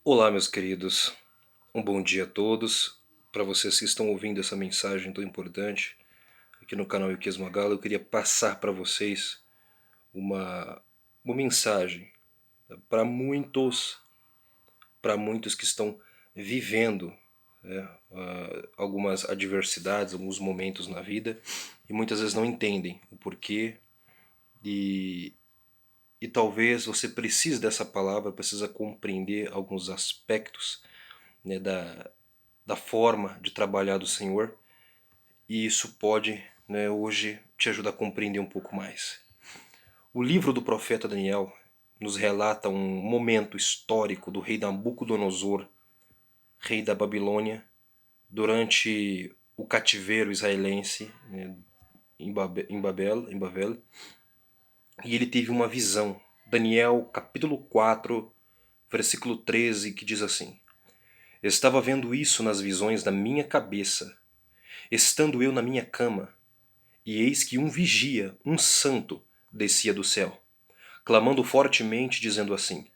Olá, meus queridos. Um bom dia a todos. Para vocês que estão ouvindo essa mensagem tão importante aqui no canal Yukias Magala, eu queria passar para vocês uma, uma mensagem para muitos que estão vivendo, né, algumas adversidades, alguns momentos na vida e muitas vezes não entendem o porquê e, e talvez você precise dessa palavra, precisa compreender alguns aspectos, né, da forma de trabalhar do Senhor, e isso pode, né, hoje te ajudar a compreender um pouco mais. O livro do profeta Daniel nos relata um momento histórico do rei Nabucodonosor, rei da Babilônia, durante o cativeiro israelense, né, em Babel, e ele teve uma visão. Daniel capítulo 4, versículo 13, que diz assim: Estava vendo isso nas visões da minha cabeça, estando eu na minha cama, e eis que um vigia, um santo, descia do céu, clamando fortemente, dizendo assim: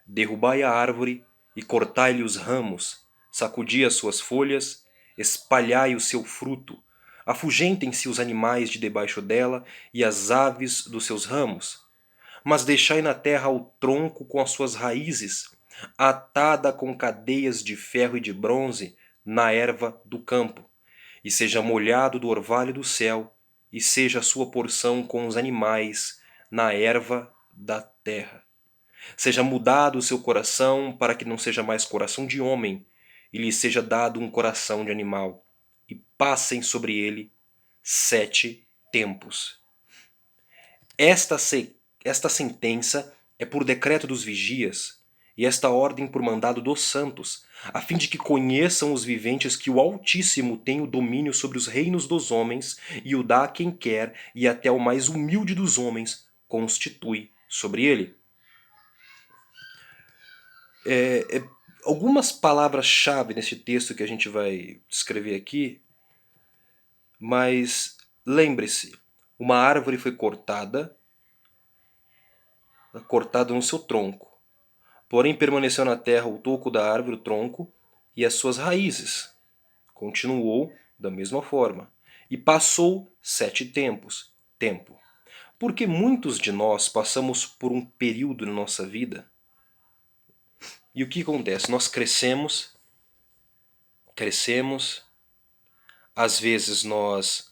Derrubai a árvore e cortai-lhe os ramos, sacudi as suas folhas, espalhai o seu fruto, afugentem-se os animais de debaixo dela e as aves dos seus ramos, mas deixai na terra o tronco com as suas raízes, atada com cadeias de ferro e de bronze na erva do campo, e seja molhado do orvalho do céu, e seja a sua porção com os animais na erva da terra. Seja mudado o seu coração para que não seja mais coração de homem, e lhe seja dado um coração de animal, e passem sobre ele 7 tempos. Esta, esta sentença é por decreto dos vigias, e esta ordem por mandado dos santos, a fim de que conheçam os viventes que o Altíssimo tem o domínio sobre os reinos dos homens, e o dá a quem quer, e até o mais humilde dos homens constitui sobre ele. Algumas palavras-chave nesse texto que a gente vai descrever aqui, mas lembre-se, uma árvore foi cortada no seu tronco. Porém permaneceu na terra o toco da árvore, o tronco, e as suas raízes. Continuou da mesma forma. E passou 7 tempos. Tempo. Porque muitos de nós passamos por um período na nossa vida. E o que acontece? Nós crescemos, às vezes nós,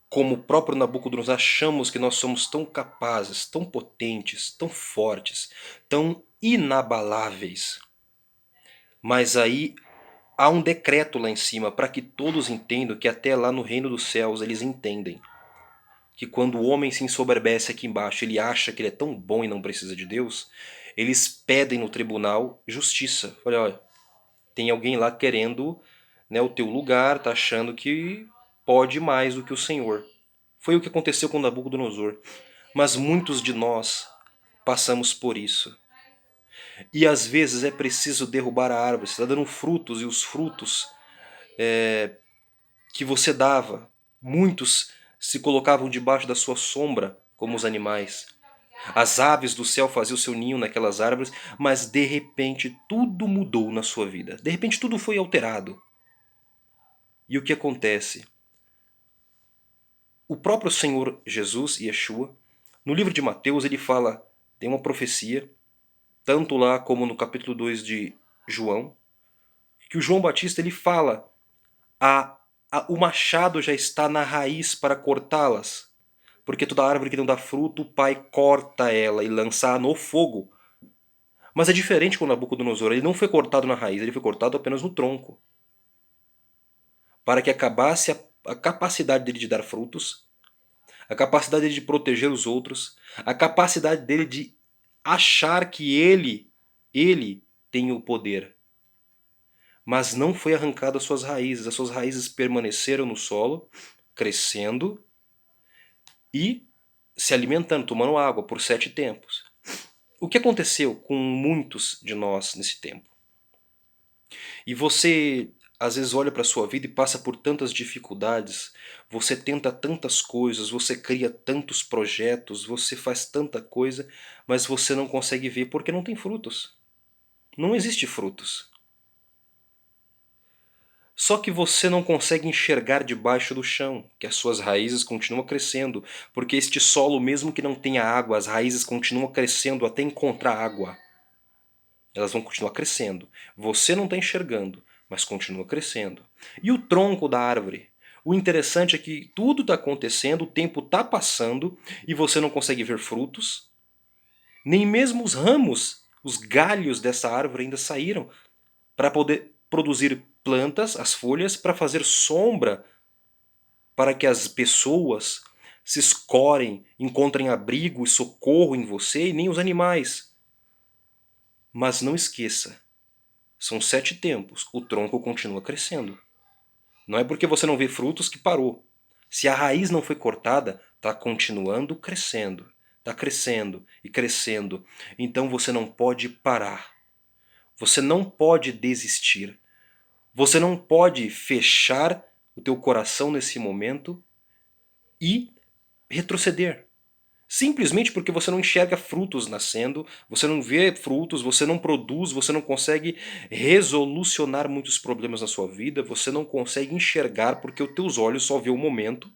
como o próprio Nabucodonosor, achamos que nós somos tão capazes, tão potentes, tão fortes, tão inabaláveis. Mas aí há um decreto lá em cima para que todos entendam, que até lá no reino dos céus eles entendem que quando o homem se ensoberbece aqui embaixo, ele acha que ele é tão bom e não precisa de Deus, eles pedem no tribunal justiça. Olha, tem alguém lá querendo, né, o teu lugar, tá achando que pode mais do que o Senhor. Foi o que aconteceu com Nabucodonosor. Mas muitos de nós passamos por isso. E às vezes é preciso derrubar a árvore. Você está dando frutos, e os frutos que você dava, muitos se colocavam debaixo da sua sombra, como os animais. As aves do céu faziam seu ninho naquelas árvores, mas de repente tudo mudou na sua vida. De repente tudo foi alterado. E o que acontece? O próprio Senhor Jesus, Yeshua, no livro de Mateus, ele fala, tem uma profecia, tanto lá como no capítulo 2 de João, que o João Batista ele fala, o machado já está na raiz para cortá-las, porque toda árvore que não dá fruto, o Pai corta ela e lança no fogo. Mas é diferente com Nabucodonosor, ele não foi cortado na raiz, ele foi cortado apenas no tronco, para que acabasse a capacidade dele de dar frutos, a capacidade dele de proteger os outros, a capacidade dele de achar que ele tem o poder. Mas não foi arrancado as suas raízes permaneceram no solo, crescendo e se alimentando, tomando água por 7 tempos. O que aconteceu com muitos de nós nesse tempo? E você às vezes olha para a sua vida e passa por tantas dificuldades, você tenta tantas coisas, você cria tantos projetos, você faz tanta coisa, mas você não consegue ver porque não tem frutos. Não existe frutos. Só que você não consegue enxergar debaixo do chão, que as suas raízes continuam crescendo, porque este solo, mesmo que não tenha água, as raízes continuam crescendo até encontrar água. Elas vão continuar crescendo. Você não está enxergando, mas continua crescendo. E o tronco da árvore? O interessante é que tudo está acontecendo, o tempo está passando e você não consegue ver frutos, nem mesmo os ramos, os galhos dessa árvore ainda saíram para poder produzir plantas, as folhas, para fazer sombra para que as pessoas se escorem, encontrem abrigo e socorro em você e nem os animais. Mas não esqueça, são 7 tempos, o tronco continua crescendo. Não é porque você não vê frutos que parou. Se a raiz não foi cortada, está continuando crescendo. Está crescendo e crescendo. Então você não pode parar. Você não pode desistir. Você não pode fechar o teu coração nesse momento e retroceder. Simplesmente porque você não enxerga frutos nascendo, você não vê frutos, você não produz, você não consegue resolucionar muitos problemas na sua vida, você não consegue enxergar porque os teus olhos só vê o momento.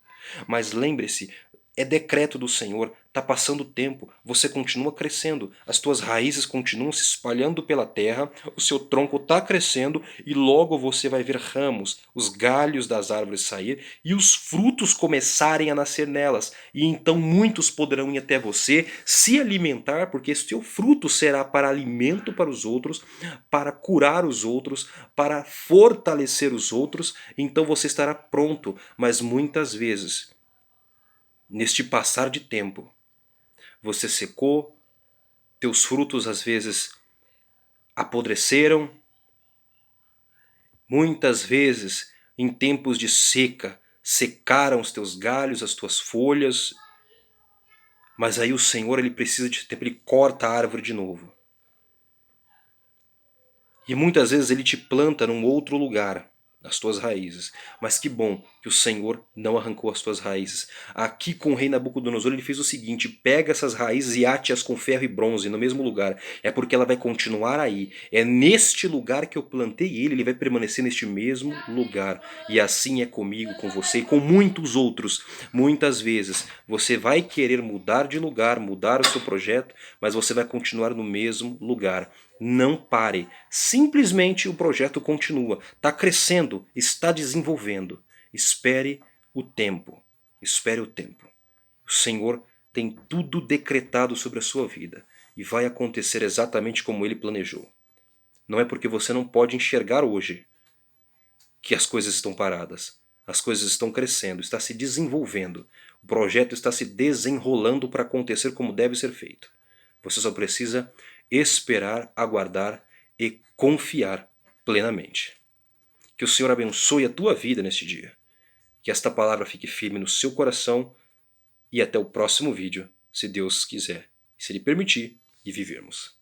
Mas lembre-se, é decreto do Senhor, está passando o tempo, você continua crescendo, as tuas raízes continuam se espalhando pela terra, o seu tronco está crescendo e logo você vai ver ramos, os galhos das árvores sair e os frutos começarem a nascer nelas. E então muitos poderão ir até você, se alimentar, porque esse teu fruto será para alimento para os outros, para curar os outros, para fortalecer os outros, então você estará pronto, mas muitas vezes neste passar de tempo, você secou, teus frutos às vezes apodreceram, muitas vezes em tempos de seca secaram os teus galhos, as tuas folhas, mas aí o Senhor ele precisa de tempo, ele corta a árvore de novo. E muitas vezes ele te planta num outro lugar, as tuas raízes. Mas que bom que o Senhor não arrancou as tuas raízes. Aqui com o rei Nabucodonosor ele fez o seguinte, pega essas raízes e ate-as com ferro e bronze no mesmo lugar. É porque ela vai continuar aí. É neste lugar que eu plantei ele vai permanecer neste mesmo lugar. E assim é comigo, com você e com muitos outros. Muitas vezes você vai querer mudar de lugar, mudar o seu projeto, mas você vai continuar no mesmo lugar. Não pare, simplesmente o projeto continua, está crescendo, está desenvolvendo. Espere o tempo, espere o tempo. O Senhor tem tudo decretado sobre a sua vida e vai acontecer exatamente como Ele planejou. Não é porque você não pode enxergar hoje que as coisas estão paradas. As coisas estão crescendo, está se desenvolvendo. O projeto está se desenrolando para acontecer como deve ser feito. Você só precisa esperar, aguardar e confiar plenamente. Que o Senhor abençoe a tua vida neste dia. Que esta palavra fique firme no seu coração e até o próximo vídeo, se Deus quiser e se Ele permitir e vivermos.